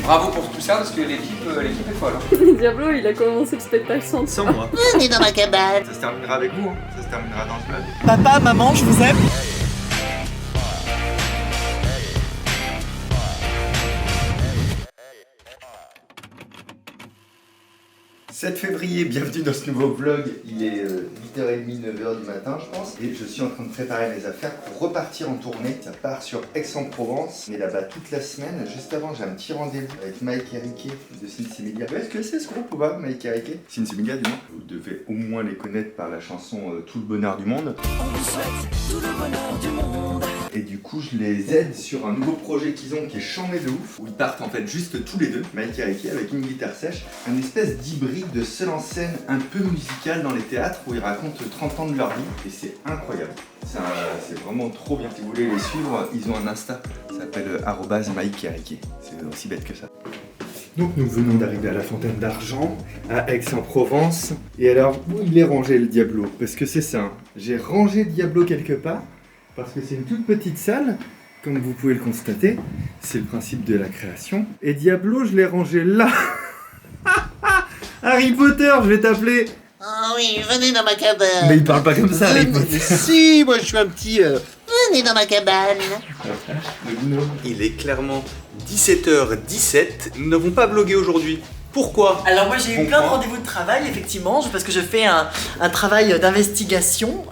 Bravo pour tout ça parce que l'équipe est folle. Diablo, il a commencé le spectacle sans moi. Venez dans ma cabane. Ça se terminera avec vous, hein. Ça se terminera dans ce vlog. Papa, maman, je vous aime. 7 février, bienvenue dans ce nouveau vlog. Il est 8h30, 9h du matin je pense. Et je suis en train de préparer mes affaires pour repartir en tournée. Ça part sur Aix-en-Provence. Mais là-bas toute la semaine. Juste avant j'ai un petit rendez-vous avec Mike et Riquet de Sinsemilia. Est-ce que c'est ce groupe ou pas, Mike et Riquet? Sinsemilia du moins. Vous devez au moins les connaître par la chanson Tout le bonheur du monde. On vous souhaite tout le bonheur du monde. Et du coup je les aide sur un nouveau projet qu'ils ont qui est chambé de ouf. Où ils partent en fait juste tous les deux, Mike et Riquet, avec une guitare sèche. Un espèce d'hybride de seul en scène un peu musical dans les théâtres où ils racontent 30 ans de leur vie et c'est incroyable. C'est vraiment trop bien. Si vous voulez les suivre, ils ont un Insta, ça s'appelle @Mike et Riquet. C'est aussi bête que ça. Donc nous venons d'arriver à la Fontaine d'Argent, à Aix-en-Provence. Et alors, où il est rangé le Diablo? Parce que c'est ça, j'ai rangé Diablo quelque part, parce que c'est une toute petite salle, comme vous pouvez le constater, c'est le principe de la création. Et Diablo, je l'ai rangé là. Harry Potter, je vais t'appeler. Oh oui, venez dans ma cabane. Mais il parle pas comme ça, Harry Potter. Si, moi je suis un petit... Venez dans ma cabane. Il est clairement 17h17. Nous n'avons pas vlogué aujourd'hui. Pourquoi? Alors moi j'ai eu plein de rendez-vous de travail effectivement parce que je fais un travail d'investigation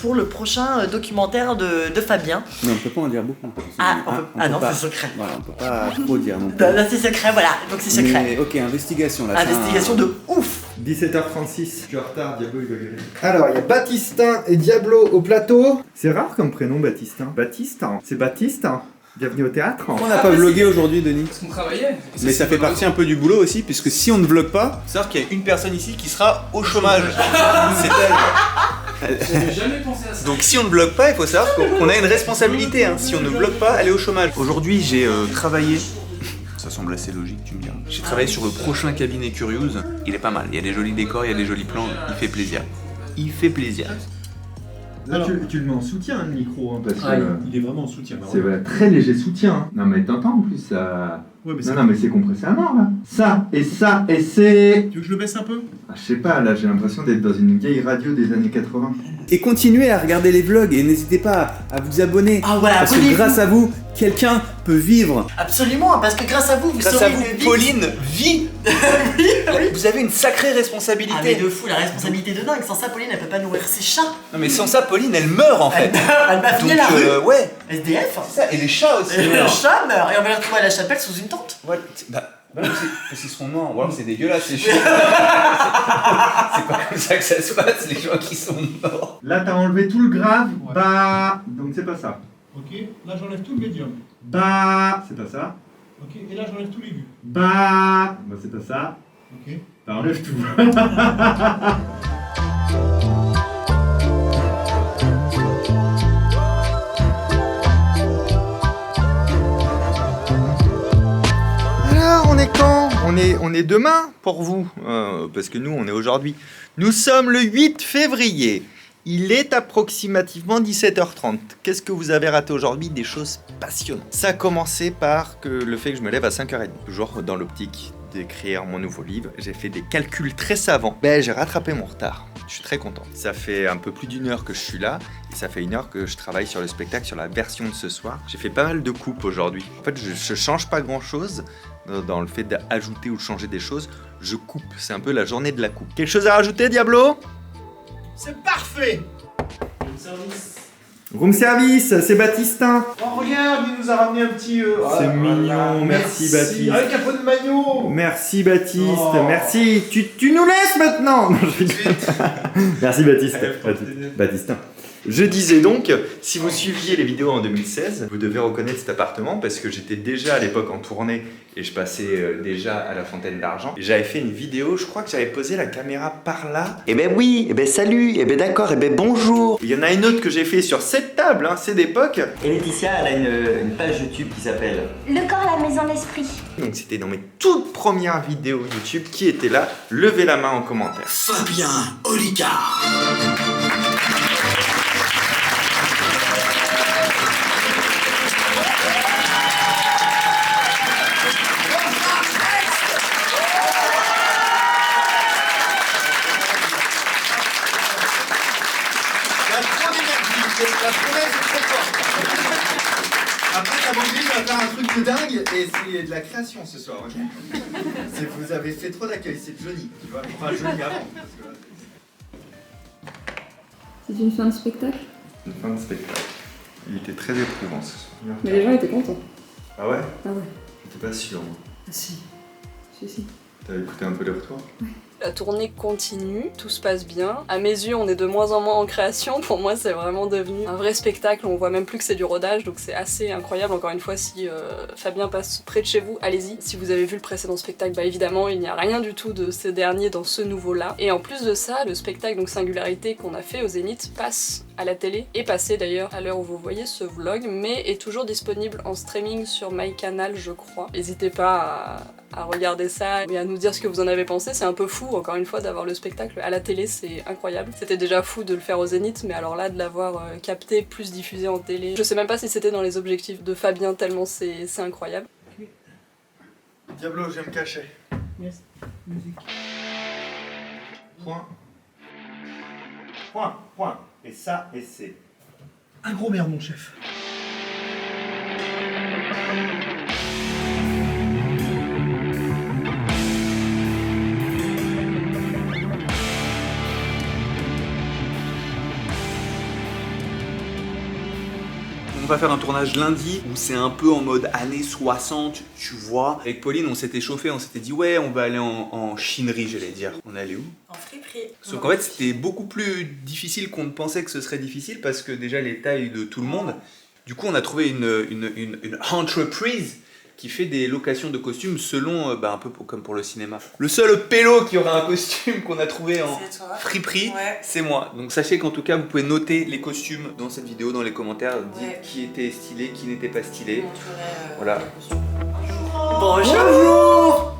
pour le prochain documentaire de Fabien. Mais on peut pas en dire beaucoup. Non, c'est secret. Voilà, on peut pas trop dire non plus. Là c'est secret, voilà, donc c'est secret. Mais, ok, investigation là. Investigation de ouf. 17h36, je suis en retard, Diablo il va gueuler. Alors, il y a Baptistin et Diablo au plateau. C'est rare comme prénom, Baptistin. Baptistin, c'est Baptistin. Bienvenue au théâtre. On n'a pas vlogué aujourd'hui, Denis. Parce qu'on travaillait. Mais ça fait partie un peu du boulot aussi, puisque si on ne vlog pas, faut savoir qu'il y a une personne ici qui sera au chômage. C'est elle. J'avais jamais pensé à ça. Donc si on ne vlog pas, il faut savoir qu'on a une responsabilité. Hein. Si on ne vlog pas, elle est au chômage. Aujourd'hui, j'ai travaillé. Ça semble assez logique, tu me diras. J'ai travaillé sur le prochain cabinet Curious. Il est pas mal. Il y a des jolis décors, il y a des jolis plans. Il fait plaisir. Il fait plaisir. Là, tu le mets en soutien, le micro, hein, parce que il est vraiment en soutien. c'est voilà, très léger soutien. Hein. Non, mais t'entends en plus, ça. Ouais, mais non, mais c'est compressé à mort là. Ça, et c'est. Tu veux que je le baisse un peu? Je sais pas, là, j'ai l'impression d'être dans une vieille radio des années 80. Et continuez à regarder les vlogs et n'hésitez pas à vous abonner. Ah voilà, parce que grâce à vous, quelqu'un peut vivre. Absolument, parce que grâce à vous, vous saurez une vie. Pauline vit. Oui. Vous avez une sacrée responsabilité. Ah mais de fou, la responsabilité de dingue. Sans ça, Pauline, elle peut pas nourrir ses chats. Non mais sans ça, Pauline, elle meurt en fait. Elle va finir la rue. Ouais. SDF. C'est ça, et les chats aussi. Et le chat meurt. Et on va les retrouver à la chapelle sous une tente. Ouais, parce qu'ils seront morts, ou alors c'est dégueulasse, c'est chiant. C'est pas comme ça que ça se passe, les gens qui sont morts. Là, t'as enlevé tout le grave, bah. Donc c'est pas ça. Ok, là j'enlève tout le médium. Bah. C'est pas ça. Ok, et là j'enlève tout l'aigu. Bah. Bah, c'est pas ça. Ok. Bah, enlève tout. Alors, on est quand? On est demain pour vous, parce que nous, on est aujourd'hui. Nous sommes le 8 février. Il est approximativement 17h30. Qu'est-ce que vous avez raté aujourd'hui? Des choses passionnantes. Ça a commencé par le fait que je me lève à 5h30. Toujours dans l'optique d'écrire mon nouveau livre. J'ai fait des calculs très savants. J'ai rattrapé mon retard. Je suis très content. Ça fait un peu plus d'une heure que je suis là. Et ça fait une heure que je travaille sur le spectacle, sur la version de ce soir. J'ai fait pas mal de coupes aujourd'hui. En fait, je change pas grand-chose dans le fait d'ajouter ou de changer des choses. Je coupe. C'est un peu la journée de la coupe. Quelque chose à rajouter, Diablo? C'est parfait. Room service, c'est Baptistin. Oh regarde, il nous a ramené un petit... C'est mignon, merci Baptiste. Avec un peu de maillot. Merci Baptiste, Oh. merci. Tu nous laisses maintenant. Non, je rigole. Merci Baptiste. Baptistin. Je disais donc, si vous suiviez les vidéos en 2016, vous devez reconnaître cet appartement parce que j'étais déjà à l'époque en tournée et je passais déjà à la Fontaine d'Argent. Et j'avais fait une vidéo, je crois que j'avais posé la caméra par là. Eh ben oui, eh ben salut, eh ben d'accord, eh ben bonjour. Il y en a une autre que j'ai fait sur cette table, hein, c'est d'époque. Et Laetitia, elle a une page YouTube qui s'appelle Le corps, la maison, l'esprit. Donc c'était dans mes toutes premières vidéos YouTube. Qui était là? Levez la main en commentaire. Fabien Olicard. dingue et c'est de la création ce soir. Vous avez fait trop d'accueil, c'est Johnny. Tu vois, enfin Johnny avant. C'est une fin de spectacle? Une fin de spectacle. Il était très éprouvant ce soir. Mais les gens étaient contents. Ah ouais? Ah ouais. J'étais pas sûr. Ah si. Si. T'as écouté un peu les retours? La tournée continue, tout se passe bien. À mes yeux, on est de moins en moins en création. Pour moi, c'est vraiment devenu un vrai spectacle. On voit même plus que c'est du rodage, donc c'est assez incroyable. Encore une fois, si Fabien passe près de chez vous, allez-y. Si vous avez vu le précédent spectacle, bah évidemment, il n'y a rien du tout de ce dernier dans ce nouveau-là. Et en plus de ça, le spectacle, donc Singularité, qu'on a fait au Zénith, passe à la télé, est passé d'ailleurs à l'heure où vous voyez ce vlog, mais est toujours disponible en streaming sur MyCanal, je crois. N'hésitez pas à regarder ça et à nous dire ce que vous en avez pensé. C'est un peu fou, encore une fois, d'avoir le spectacle à la télé, c'est incroyable. C'était déjà fou de le faire au Zénith, mais alors là, de l'avoir capté, plus diffusé en télé. Je sais même pas si c'était dans les objectifs de Fabien, tellement c'est incroyable. Diablo, je vais me cacher. Yes. Musique. Point. Point, point. Et ça, et c'est. Un gros merde, mon chef. On va faire un tournage lundi où c'est un peu en mode années 60, tu vois. Avec Pauline, on s'était chauffé, on s'était dit ouais, on va aller en chinerie, j'allais dire. On est allé où? En friperie. Sauf qu'en fait, c'était beaucoup plus difficile qu'on ne pensait que ce serait difficile parce que déjà les tailles de tout le monde. Du coup, on a trouvé une entreprise qui fait des locations de costumes selon, un peu comme pour le cinéma. Le seul pélo qui aura un costume qu'on a trouvé en friperie, c'est moi. Donc sachez qu'en tout cas, vous pouvez noter les costumes dans cette vidéo, dans les commentaires, dites qui était stylé, qui n'était pas stylé. Voilà. Bonjour.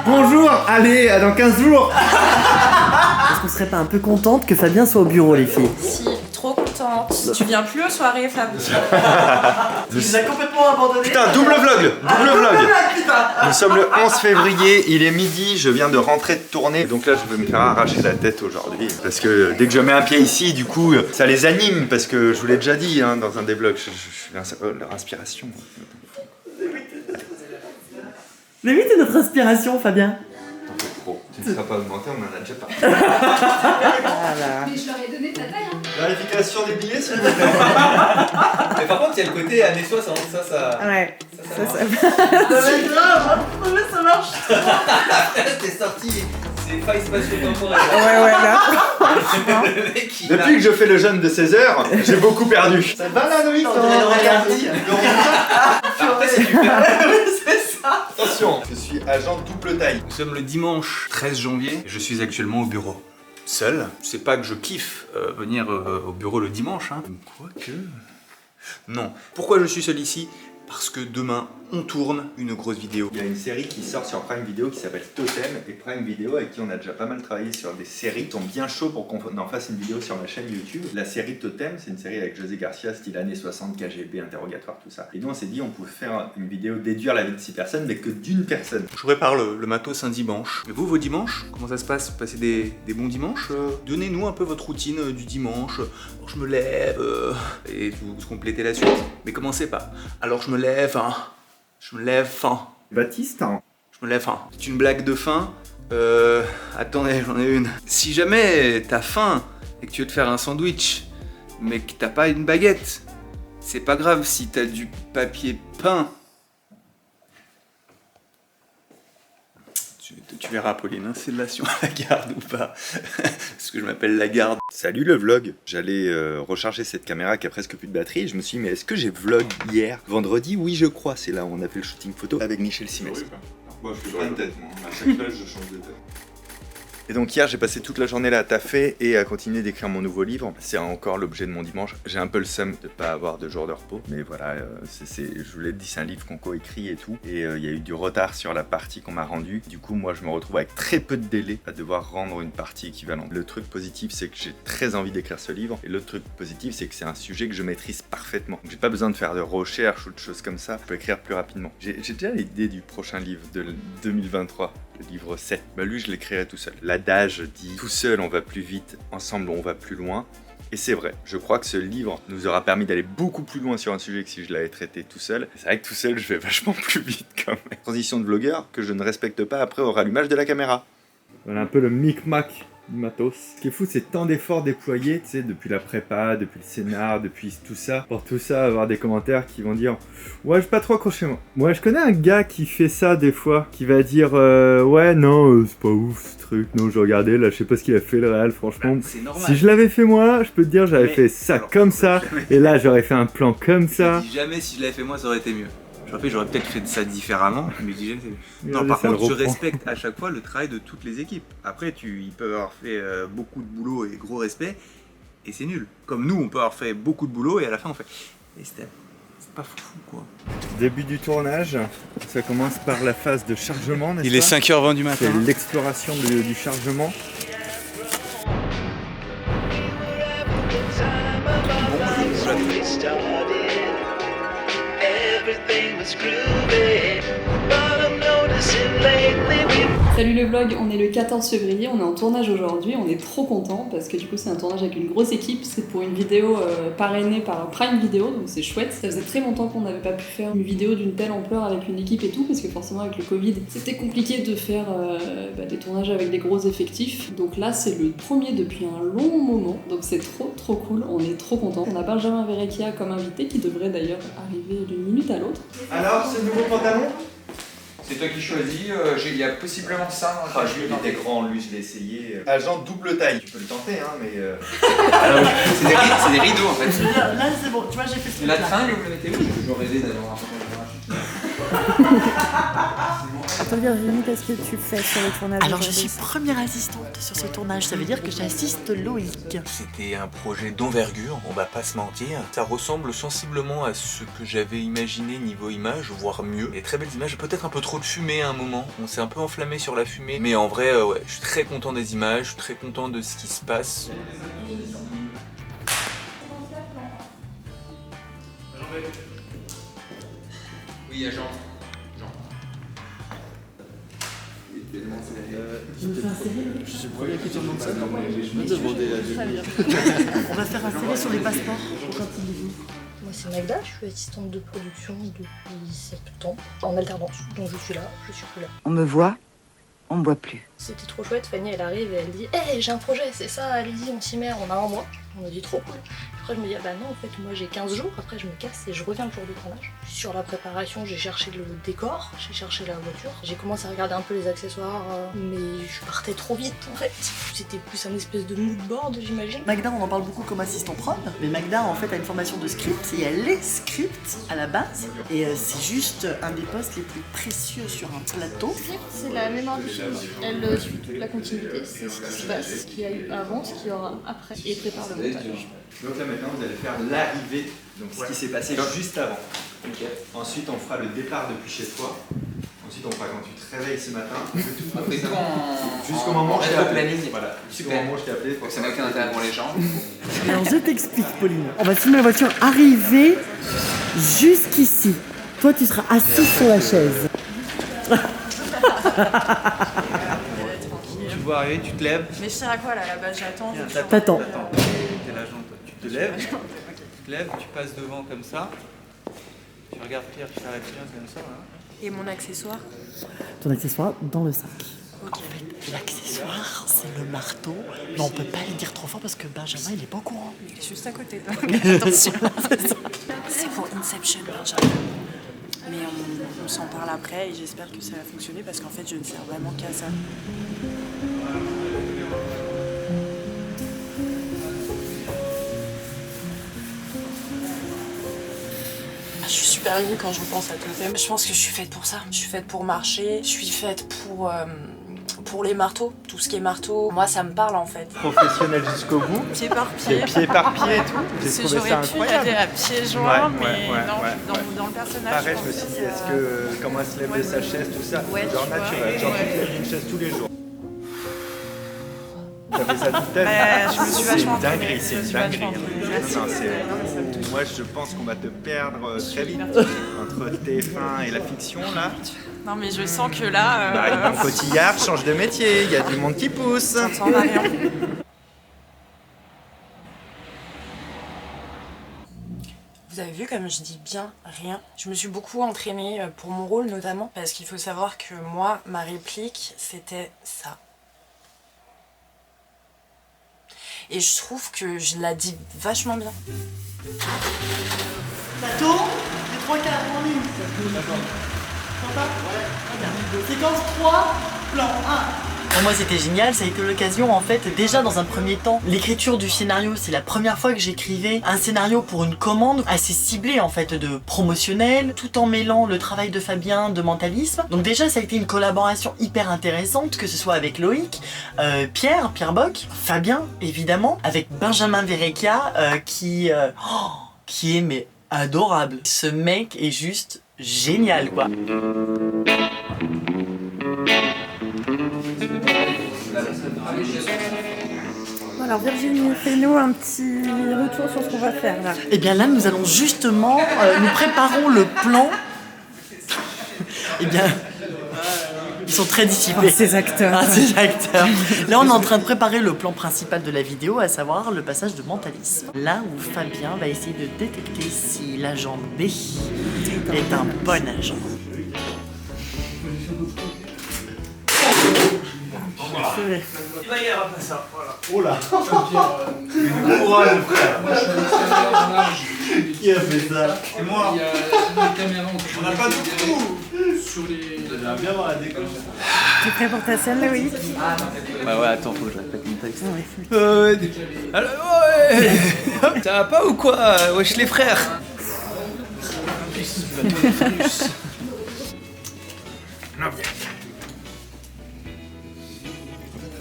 Bonjour. Allez, à dans 15 jours. Est-ce qu'on serait pas un peu contente que Fabien soit au bureau, les filles? Si, trop contente. Tu viens plus aux soirées, Fab. Tu nous as complètement abandonné. Putain, double vlog. Nous sommes le 11 février, il est midi, je viens de rentrer de tournée. Donc là, je vais me faire arracher la tête aujourd'hui. Parce que dès que je mets un pied ici, du coup, ça les anime. Parce que je vous l'ai déjà dit dans un des vlogs, je suis leur inspiration. Mais oui, c'est notre inspiration, Fabien. T'en fais trop. Tu ne seras pas augmenté, on en a déjà parlé. Voilà. Mais je leur ai donné ta taille, hein. Vérification des billets, s'il vous plaît. Mais par contre, il y a le côté années 60, ça. Ouais. Ça Ça va être grave, mais ça marche. T'es sorti, c'est faille spatio-temporelle. Ouais, là. Le mec, il Depuis que je fais le jeûne de 16 heures, j'ai beaucoup perdu. Ça va la nuit, Après, c'est du c'est ça. Attention, je suis agent double taille. Nous sommes le dimanche 13 janvier et je suis actuellement au bureau. Seul. C'est pas que je kiffe venir au bureau le dimanche, hein. Quoique... Non. Pourquoi je suis seul ici? Parce que demain, on tourne une grosse vidéo. Il y a une série qui sort sur Prime Video qui s'appelle Totem, et Prime Video, avec qui on a déjà pas mal travaillé sur des séries, qui sont bien chauds pour qu'on en fasse une vidéo sur ma chaîne YouTube. La série Totem, c'est une série avec José Garcia, style années 60, KGB, interrogatoire, tout ça. Et nous on s'est dit on pouvait faire une vidéo déduire la vie de 6 personnes, mais que d'une personne. Je prépare le matos un dimanche. Et vous, vos dimanches, comment ça se passe? Vous passez des bons dimanches? Donnez-nous un peu votre routine du dimanche. Alors, je me lève, et vous complétez la suite. Mais commencez pas. Alors je me lève, faim. Baptiste, hein. Je me lève faim. C'est une blague de faim. Attendez, j'en ai une. Si jamais t'as faim et que tu veux te faire un sandwich, mais que t'as pas une baguette, c'est pas grave si t'as du papier peint. Tu verras, Pauline, hein, c'est de l'action à la garde ou pas? Parce que je m'appelle la garde. Salut le vlog. J'allais recharger cette caméra qui a presque plus de batterie. Et je me suis dit, mais est-ce que j'ai vlog hier? Vendredi, oui, je crois. C'est là où on a fait le shooting photo avec Michel Simès. Moi, je suis pas de tête, moi. À chaque fois, je change de tête. Et donc hier j'ai passé toute la journée là à taffer et à continuer d'écrire mon nouveau livre. C'est encore l'objet de mon dimanche. J'ai un peu le seum de pas avoir de jour de repos. Mais voilà, je vous l'ai dit, c'est un livre qu'on coécrit et tout. Et il y a eu du retard sur la partie qu'on m'a rendue. Du coup moi je me retrouve avec très peu de délai à devoir rendre une partie équivalente. Le truc positif c'est que j'ai très envie d'écrire ce livre. Et l'autre truc positif c'est que c'est un sujet que je maîtrise parfaitement. Donc j'ai pas besoin de faire de recherche ou de choses comme ça. Je peux écrire plus rapidement. J'ai déjà l'idée du prochain livre de 2023. Le livre 7, lui je l'écrirai tout seul. L'adage dit tout seul on va plus vite, ensemble on va plus loin. Et c'est vrai, je crois que ce livre nous aura permis d'aller beaucoup plus loin sur un sujet que si je l'avais traité tout seul. C'est vrai que tout seul, je vais vachement plus vite quand même. Transition de vlogueur que je ne respecte pas après au rallumage de la caméra. Voilà un peu le micmac du matos. Ce qui est fou, c'est tant d'efforts déployés, tu sais, depuis la prépa, depuis le scénar, depuis tout ça. Pour tout ça, avoir des commentaires qui vont dire « Ouais, j'ai pas trop accroché moi ». Moi, je connais un gars qui fait ça des fois, qui va dire ouais, non, c'est pas ouf ce truc, non, j'ai regardé, là, je sais pas ce qu'il a fait le réel, franchement. C'est normal. Si je l'avais fait moi, je peux te dire, j'avais fait ça comme ça, et là, j'aurais fait un plan comme ça. Je dis jamais si je l'avais fait moi, ça aurait été mieux. Je rappelle, j'aurais peut-être fait ça différemment, mais je dis jamais c'est mieux. Non, Regardez, par ça le contre, je reprend. respecte à chaque fois le travail de toutes les équipes. Après, ils peuvent avoir fait beaucoup de boulot et gros respect, et c'est nul. Comme nous, on peut avoir fait beaucoup de boulot, et à la fin, on fait... Et c'est pas fou, quoi. Début du tournage, ça commence par la phase de chargement, n'est-ce pas ? Il est 5h20 du matin. C'est l'exploration du chargement. Salut le vlog, on est le 14 février, on est en tournage aujourd'hui, on est trop contents parce que du coup c'est un tournage avec une grosse équipe, c'est pour une vidéo parrainée par Prime Video, donc c'est chouette. Ça faisait très longtemps qu'on n'avait pas pu faire une vidéo d'une telle ampleur avec une équipe et tout, parce que forcément avec le Covid c'était compliqué de faire des tournages avec des gros effectifs. Donc là c'est le premier depuis un long moment, donc c'est trop cool, on est trop contents. On a Benjamin Verrecchia comme invité qui devrait d'ailleurs arriver d'une minute à l'autre. Alors, ce nouveau pantalon ? C'est toi qui choisis, il y a possiblement ça. Ah, lui, il était grand, lui, je l'ai essayé. Agent double taille, tu peux le tenter, hein, mais... C'est des rideaux en fait. Là, c'est bon, tu vois, j'ai fait ce Et la truc-là. tringle, vous la mettez où? J'aurais aidé d'avoir un Toi Virginie, qu'est-ce que tu fais sur le tournage? Alors, je suis première assistante sur ce tournage, ça veut dire que j'assiste Loïc. C'était un projet d'envergure, on va pas se mentir. Ça ressemble sensiblement à ce que j'avais imaginé niveau image, voire mieux. Des très belles images, peut-être un peu trop de fumée à un moment. On s'est un peu enflammé sur la fumée. Mais en vrai, ouais, je suis très content des images, je suis très content de ce qui se passe. Oui, agent. On va faire un CV sur les passeports. Moi c'est Magda, je suis assistante de production depuis septembre, en alternance. Donc je suis là, je suis plus là. On me voit, on me voit plus. C'était trop chouette, Fanny elle arrive et elle dit « Hey, j'ai un projet, c'est ça, allez-y, on s'y met, on a un mois. » On a dit trop cool. Après je me dis ah bah non en fait moi j'ai 15 jours, après je me casse et je reviens le jour du tournage. Sur la préparation j'ai cherché le décor, j'ai cherché la voiture, j'ai commencé à regarder un peu les accessoires mais je partais trop vite en fait. C'était plus un espèce de mood board j'imagine. Magda on en parle beaucoup comme assistant prod, mais Magda en fait a une formation de script et elle est script à la base et c'est juste un des postes les plus précieux sur un plateau. C'est la mémoire du film, elle suit toute la continuité, c'est ce qui se passe, ce qu'il y a eu avant, ce qu'il y aura après et prépare le montage. Donc là maintenant vous allez faire l'arrivée, donc ce qui s'est passé juste avant. Okay. Ensuite on fera le départ depuis chez toi. Ensuite on fera quand tu te réveilles ce matin. Jusqu'au moment où je t'ai appelé. Voilà. Jusqu'au moment où je t'ai appelé. Donc ça n'a aucun intérêt pour les gens. Alors je t'explique Pauline, on va filmer la voiture arriver jusqu'ici. Toi tu seras assis sur la chaise. Tu vois arriver, tu te lèves. Mais je sers à quoi là? Là-bas j'attends. T'attends. T'es l'agent, toi. Tu te lèves, tu passes devant comme ça. Tu regardes Pierre qui s'arrête bien comme ça. Là. Et mon accessoire? Ton accessoire dans le sac. En fait, l'accessoire, c'est le marteau, mais on peut pas le dire trop fort parce que Benjamin, il est pas au courant. Il est juste à côté. Attention. C'est pour Inception, Benjamin. Mais on s'en parle après et j'espère que ça va fonctionner parce qu'en fait, je ne sers vraiment qu'à ça. Je suis super émue quand je repense à tout ça. Je pense que je suis faite pour ça. Je suis faite pour marcher. Je suis faite pour les marteaux. Tout ce qui est marteau, moi ça me parle en fait. Professionnel jusqu'au bout. Pied par pied. Pied par pied et tout. J'ai trouvé ça incroyable. J'aurais pu y aller à pieds joints, mais dans le personnage. Pareil, je me suis dit, est-ce que comment elle se lève de sa chaise, tout ça, genre naturel, genre tu te lèves d'une chaise tous les jours. T'as fait ça toute ta vie. Je me suis vachement C'est une dinguerie, c'est une dinguerie. Moi je pense qu'on va te perdre très vite entre TF1 et la fiction là. Non mais je sens que là... Bah, Cotillard change de métier, il y a du monde qui pousse. Ça ressemble à rien. Vous avez vu comme je dis bien rien. Je me suis beaucoup entraînée pour mon rôle notamment, parce qu'il faut savoir que moi, ma réplique, c'était ça. Et je trouve que je la dis vachement bien. Plateau, les 3 quarts en ligne. Sympa ? Ouais. Très bien. Séquence 3, plan 1. Pour moi c'était génial, ça a été l'occasion en fait, déjà dans un premier temps, l'écriture du scénario, c'est la première fois que j'écrivais un scénario pour une commande assez ciblée en fait, de promotionnel, tout en mêlant le travail de Fabien, de mentalisme. Donc déjà ça a été une collaboration hyper intéressante, que ce soit avec Loïc, Pierre Bock, Fabien évidemment, avec Benjamin Verrecchia qui est mais adorable. Ce mec est juste génial quoi. Alors Virginie, fais-nous un petit retour sur ce qu'on va faire là. Et bien là, nous allons justement, nous préparons le plan. Et bien, ils sont très dissipés. Ces acteurs. Ces acteurs. Là, on est en train de préparer le plan principal de la vidéo, à savoir le passage de mentalisme. Là où Fabien va essayer de détecter si l'agent B est un bon agent. Il va y avoir pas ça, voilà. Oh là. Courage, frère. Qui a fait ça? C'est moi. Il y a une caméra, on n'a pas de tout sur les... On va bien voir la déco. Tu es prêt pour ta scène, Loïc? Bah ouais, attends, faut que je répète mon texte. Alors, ouais. Ça va pas ou quoi? Wesh les frères.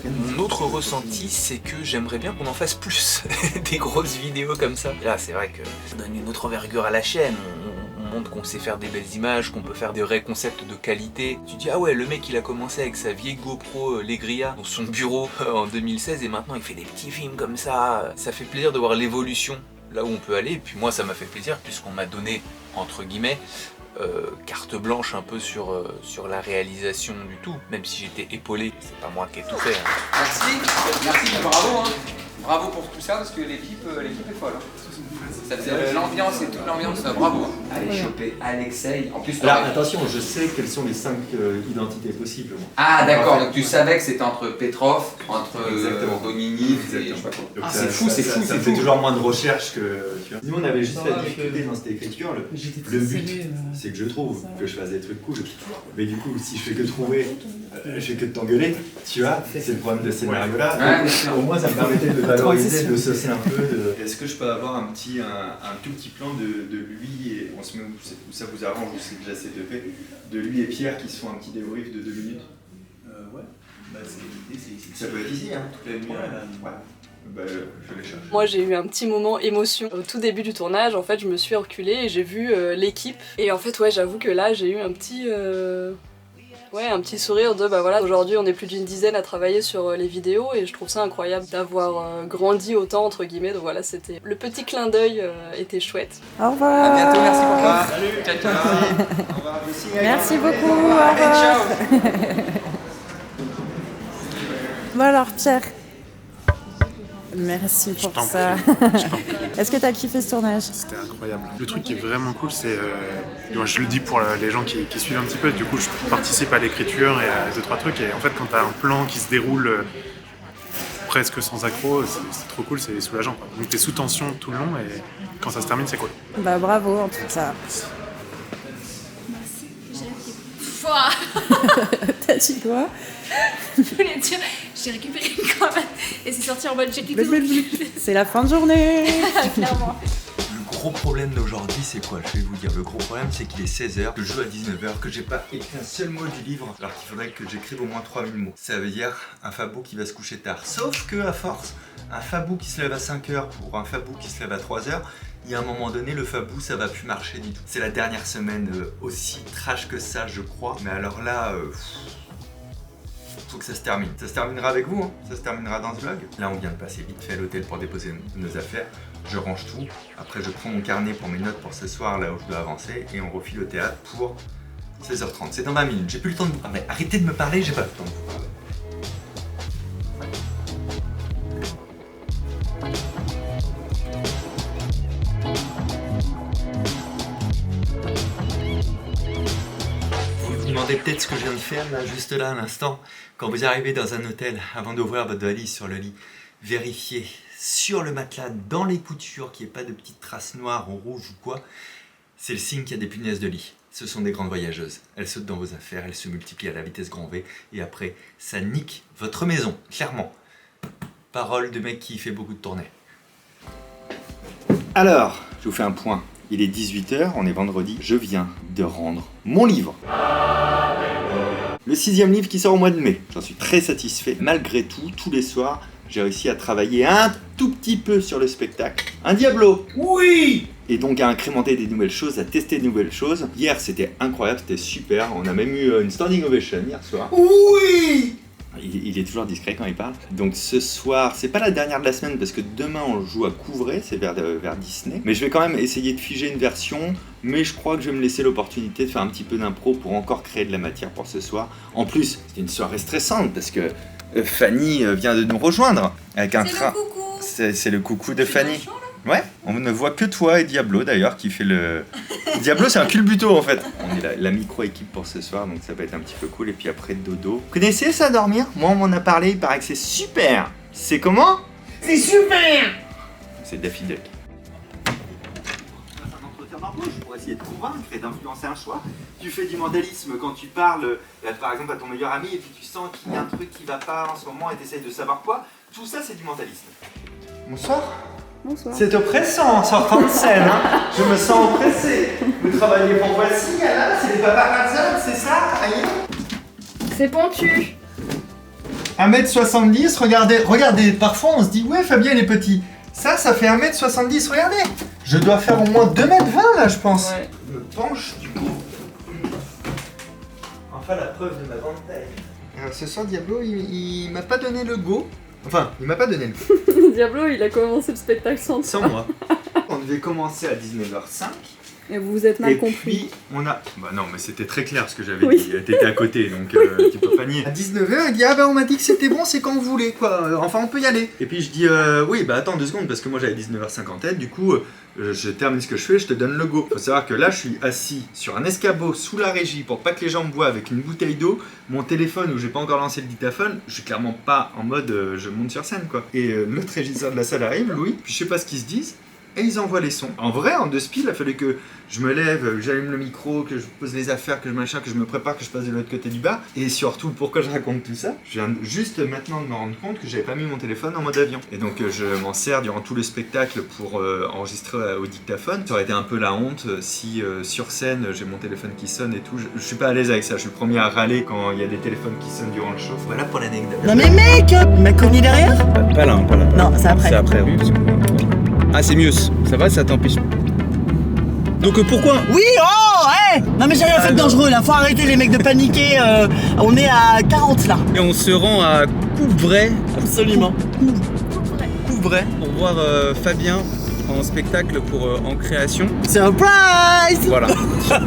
Mon autre ressenti, c'est que j'aimerais bien qu'on en fasse plus des grosses vidéos comme ça. Là, c'est vrai que ça donne une autre envergure à la chaîne. On montre qu'on sait faire des belles images, qu'on peut faire des vrais concepts de qualité. Tu dis, ah ouais, le mec il a commencé avec sa vieille GoPro Legria dans son bureau en 2016 et maintenant il fait des petits films comme ça. Ça fait plaisir de voir l'évolution là où on peut aller. Et puis moi, ça m'a fait plaisir puisqu'on m'a donné, entre guillemets, carte blanche un peu sur la réalisation du tout, même si j'étais épaulé, c'est pas moi qui ai tout fait. Hein. Merci, bravo, hein. Bravo pour tout ça parce que l'équipe est folle. Hein. Ça faisait l'ambiance et toute l'ambiance, bravo. Allez choper Alexei. En plus, alors attention, je sais quelles sont les 5 identités possibles. Moi. Ah d'accord, donc tu savais que c'était entre Petrov, entre Dominique, et je sais pas quoi. Ah, c'est fou, c'est fou. Ça fait toujours moins de recherche que... Tu vois. Nous on avait juste la difficulté dans cette écriture, le but c'est que je trouve que je fasse des trucs cool. Mais du coup, si je fais que trouver, je fais que de t'engueuler, tu vois, c'est le problème de ce scénario là. Ouais, au moins ça me permettait de valoriser, de saucer un peu. Est-ce que je peux avoir un tout petit plan de lui et on se met où ça vous arrange ou c'est déjà CTP, de lui et Pierre qui se font un petit débrief de 2 minutes? Ouais, bah l'idée c'est ici. Ça peut être ici, hein, toute la nuit. Ouais. Bah, je les cherche. Moi j'ai eu un petit moment émotion au tout début du tournage. En fait je me suis reculée et j'ai vu l'équipe et en fait ouais j'avoue que là j'ai eu un petit un petit sourire de bah voilà, aujourd'hui on est plus d'une dizaine à travailler sur les vidéos et je trouve ça incroyable d'avoir grandi autant entre guillemets. Donc voilà, c'était le petit clin d'œil était chouette. Au revoir. À bientôt, merci pour toi. Salut. Ciao, ciao. Au revoir. Merci beaucoup. Au revoir. Bon alors Pierre. Merci pour ça. Est-ce que tu as kiffé ce tournage? C'était incroyable. Le truc qui est vraiment cool, c'est... je le dis pour les gens qui suivent un petit peu, du coup je participe à l'écriture et à 2-3 trucs. Et en fait, quand tu as un plan qui se déroule presque sans accroc, c'est trop cool, c'est soulageant. Quoi. Donc tu es sous tension tout le long et quand ça se termine, c'est cool. Bah bravo en tout cas. T'as dit quoi? Je voulais dire, j'ai récupéré une cravate et c'est sorti en mode j'ai cliqué. C'est la fin de journée. Clairement. Le gros problème d'aujourd'hui, c'est quoi? Je vais vous dire. Le gros problème, c'est qu'il est 16h, que je joue à 19h, que j'ai pas écrit un seul mot du livre, alors qu'il faudrait que j'écrive au moins 3000 mots. Ça veut dire un Fabou qui va se coucher tard. Sauf que, à force, un Fabou qui se lève à 5h pour un Fabou qui se lève à 3h, il y a un moment donné, le Fabou, ça va plus marcher du tout. C'est la dernière semaine aussi trash que ça, je crois. Mais alors là, faut que ça se termine. Ça se terminera avec vous, hein. Ça se terminera dans ce vlog. Là, on vient de passer vite fait à l'hôtel pour déposer nos affaires. Je range tout. Après, je prends mon carnet pour mes notes pour ce soir, là où je dois avancer. Et on refile au théâtre pour 16h30. C'est dans 20 minutes. J'ai plus le temps de vous parler. Arrêtez de me parler, j'ai pas le temps de vous parler. demandez peut-être ce que je viens de faire là, juste là, à l'instant. Quand vous arrivez dans un hôtel, avant d'ouvrir votre valise sur le lit, vérifiez sur le matelas, dans les coutures, qu'il n'y ait pas de petites traces noires ou rouges ou quoi. C'est le signe qu'il y a des punaises de lit. Ce sont des grandes voyageuses. Elles sautent dans vos affaires, elles se multiplient à la vitesse grand V, et après, ça nique votre maison, clairement. Parole de mec qui fait beaucoup de tournées. Alors, je vous fais un point. Il est 18h, on est vendredi, je viens de rendre mon livre. Le 6e livre qui sort au mois de mai. J'en suis très satisfait. Malgré tout, tous les soirs, j'ai réussi à travailler un tout petit peu sur le spectacle. Un Diablo! Oui! Et donc à incrémenter des nouvelles choses, à tester de nouvelles choses. Hier, c'était incroyable, c'était super. On a même eu une standing ovation hier soir. Oui! Il est toujours discret quand il parle. Donc ce soir, c'est pas la dernière de la semaine parce que demain on joue à Couvray, c'est vers Disney. Mais je vais quand même essayer de figer une version. Mais je crois que je vais me laisser l'opportunité de faire un petit peu d'impro pour encore créer de la matière pour ce soir. En plus, c'est une soirée stressante parce que Fanny vient de nous rejoindre avec un train. C'est le coucou de Fanny. Ouais, on ne voit que toi et Diablo d'ailleurs qui fait le... Diablo c'est un culbuto en fait. On est la micro-équipe pour ce soir donc ça va être un petit peu cool et puis après dodo. Vous connaissez ça dormir? Moi on m'en a parlé, il paraît que c'est super. C'est comment? C'est super. C'est Daffy Duck. Un entretien d'embauche pour essayer de convaincre et d'influencer un choix. Tu fais du mentalisme quand tu parles par exemple à ton meilleur ami et puis tu sens qu'il y a un truc qui va pas en ce moment et tu essayes de savoir quoi. Tout ça c'est du mentalisme. Bonsoir. Bonsoir. C'est oppressant en sortant de scène, hein. Je me sens oppressé. Vous travaillez pour Voici, là, c'est les paparazzas, c'est ça? C'est pentu. 1m70, regardez, parfois on se dit, ouais, Fabien il est petit. Ça fait 1m70, regardez. Je dois faire au moins 2m20 là, je pense. Ouais. Je me penche du coup. Enfin, la preuve de ma grande taille. Alors, ce soir, Diablo, il m'a pas donné le go. Enfin, il m'a pas donné le go. Diablo, il a commencé le spectacle sans moi. On devait commencer à 19h05. Et vous vous êtes mal compris. Puis, on a... Bah non, mais c'était très clair ce que j'avais dit. T'étais à côté, donc tu peux pas nier. À 19h, il dit, ah bah on m'a dit que c'était bon, c'est quand vous voulez, quoi. Enfin, on peut y aller. Et puis je dis, oui, bah attends 2 secondes, parce que moi j'avais 19h50, du coup, je termine ce que je fais, je te donne le go. Faut savoir que là, je suis assis sur un escabeau sous la régie pour pas que les gens me voient avec une bouteille d'eau. Mon téléphone, où j'ai pas encore lancé le dictaphone, je suis clairement pas en mode je monte sur scène, quoi. Et l'autre régisseur de la salle arrive, Louis, puis je sais pas ce qu'ils se disent. Et ils envoient les sons. En vrai, en 2 speed, il a fallu que je me lève, que j'allume le micro, que je pose les affaires, que je machin, que je me prépare, que je passe de l'autre côté du bar. Et surtout, pourquoi je raconte tout ça? Je viens juste maintenant de me rendre compte que j'avais pas mis mon téléphone en mode avion. Et donc je m'en sers durant tout le spectacle pour enregistrer au dictaphone. Ça aurait été un peu la honte si sur scène j'ai mon téléphone qui sonne et tout. Je suis pas à l'aise avec ça, je suis le premier à râler quand il y a des téléphones qui sonnent durant le show. Voilà pour l'anecdote. Non mais mec, il m'a cogné derrière? Pas là. Non, c'est après. C'est après, oui. Ah, c'est mieux. Ça va, ça t'empêche. Donc pourquoi? Oui, oh, hey. Non mais j'ai rien fait de dangereux là, faut arrêter les mecs de paniquer, on est à 40 là. Et on se rend à Couvray. Absolument. Couvray pour voir Fabien en spectacle en création. Surprise! Voilà,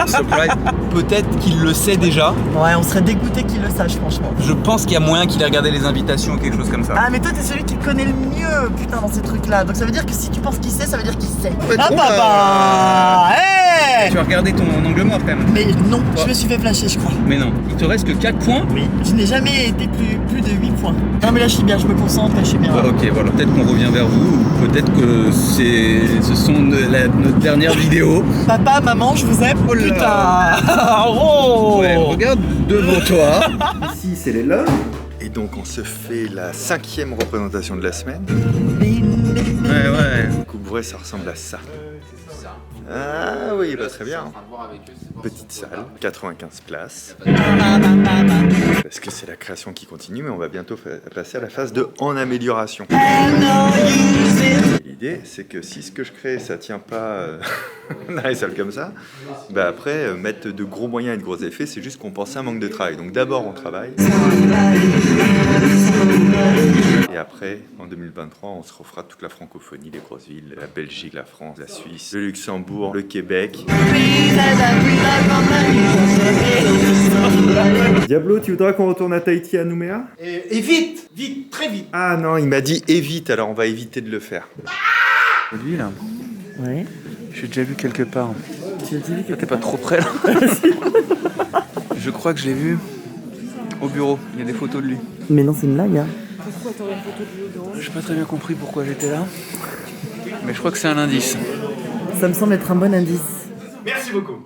surprise. Peut-être qu'il le sait déjà. Ouais, on serait dégoûté qu'il le sache franchement. Je pense qu'il y a moyen qu'il ait regardé les invitations ou quelque chose comme ça. Ah mais toi t'es celui qui connaît le mieux, putain, dans ces trucs là. Donc ça veut dire que si tu penses qu'il sait, ça veut dire qu'il sait. Ah papa! Hey! Tu as regardé ton angle mort quand même. Mais non, je me suis fait flasher je crois. Mais non, il te reste que 4 points. Oui, je n'ai jamais été plus de 8 points. Non mais là je suis bien, je me concentre, là je suis bien. Ah, ok, voilà, peut-être qu'on revient vers vous, ou peut-être que ce sont notre dernière vidéo. Papa, maman, je vous aime, putain. Oh. Ouais, regarde devant toi. Ici, c'est les loges. Et donc, on se fait la 5e représentation de la semaine. Ouais. Couvray, ça ressemble à ça. Ah oui, bah, très bien. Petite salle, 95 places. Parce que c'est la création qui continue, mais on va bientôt passer à la phase de en amélioration. L'idée, c'est que si ce que je crée, ça tient pas dans les salles comme ça, bah après, mettre de gros moyens et de gros effets, c'est juste compenser un manque de travail. Donc d'abord, on travaille. Et après, en 2023, on se refera toute la francophonie, les grosses villes, la Belgique, la France, la Suisse, le Luxembourg, le Québec. Diablo, tu voudras qu'on retourne à Tahiti à Nouméa? Et vite, très vite. Ah non, il m'a dit évite, alors on va éviter de le faire. Lui là? Ouais. J'ai déjà vu quelque part. Tu as dit T'es pas trop près là? Je crois que je l'ai vu au bureau, il y a des photos de lui. Mais non, c'est une blague, hein. Pourquoi t'aurais une photo de lui au bureau? J'ai pas très bien compris pourquoi j'étais là, mais je crois que c'est un indice. Ça me semble être un bon indice. Merci beaucoup.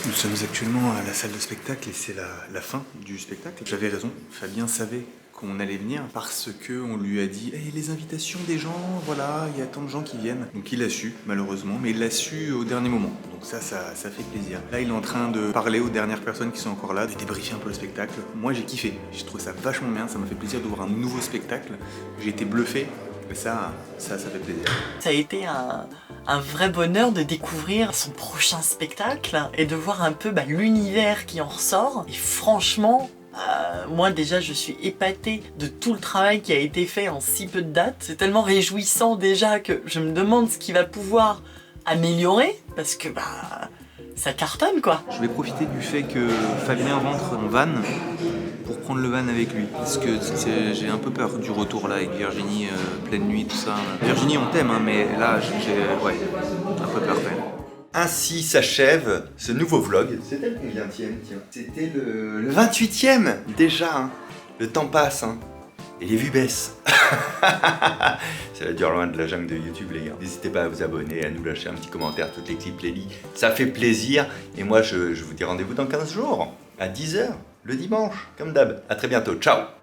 Nous sommes actuellement à la salle de spectacle et c'est la fin du spectacle. J'avais raison, Fabien savait qu'on allait venir parce que on lui a dit hey, les invitations des gens, voilà, il y a tant de gens qui viennent. Donc il l'a su malheureusement, mais il l'a su au dernier moment. Donc ça fait plaisir. Là il est en train de parler aux dernières personnes qui sont encore là, de débriefer un peu le spectacle. Moi j'ai kiffé, je trouve ça vachement bien, ça m'a fait plaisir de voir un nouveau spectacle. J'ai été bluffé. Et ça fait plaisir. Ça a été un vrai bonheur de découvrir son prochain spectacle et de voir un peu l'univers qui en ressort. Et franchement, moi déjà je suis épatée de tout le travail qui a été fait en si peu de dates. C'est tellement réjouissant déjà que je me demande ce qu'il va pouvoir améliorer parce que ça cartonne quoi. Je vais profiter du fait que Fabien rentre en van pour prendre le van avec lui. Parce que j'ai un peu peur du retour là avec Virginie, pleine nuit, tout ça. Virginie, on t'aime, hein, mais là, j'ai un peu peur quand même. Ainsi s'achève ce nouveau vlog. C'était le combienième, tiens? C'était le 28e déjà. Hein. Le temps passe, hein. Et les vues baissent. Ça va durer loin de la jungle de YouTube, les gars. N'hésitez pas à vous abonner, à nous lâcher un petit commentaire, toutes les clips, les lits. Ça fait plaisir. Et moi, je vous dis rendez-vous dans 15 jours, à 10h, le dimanche, comme d'hab. À très bientôt. Ciao!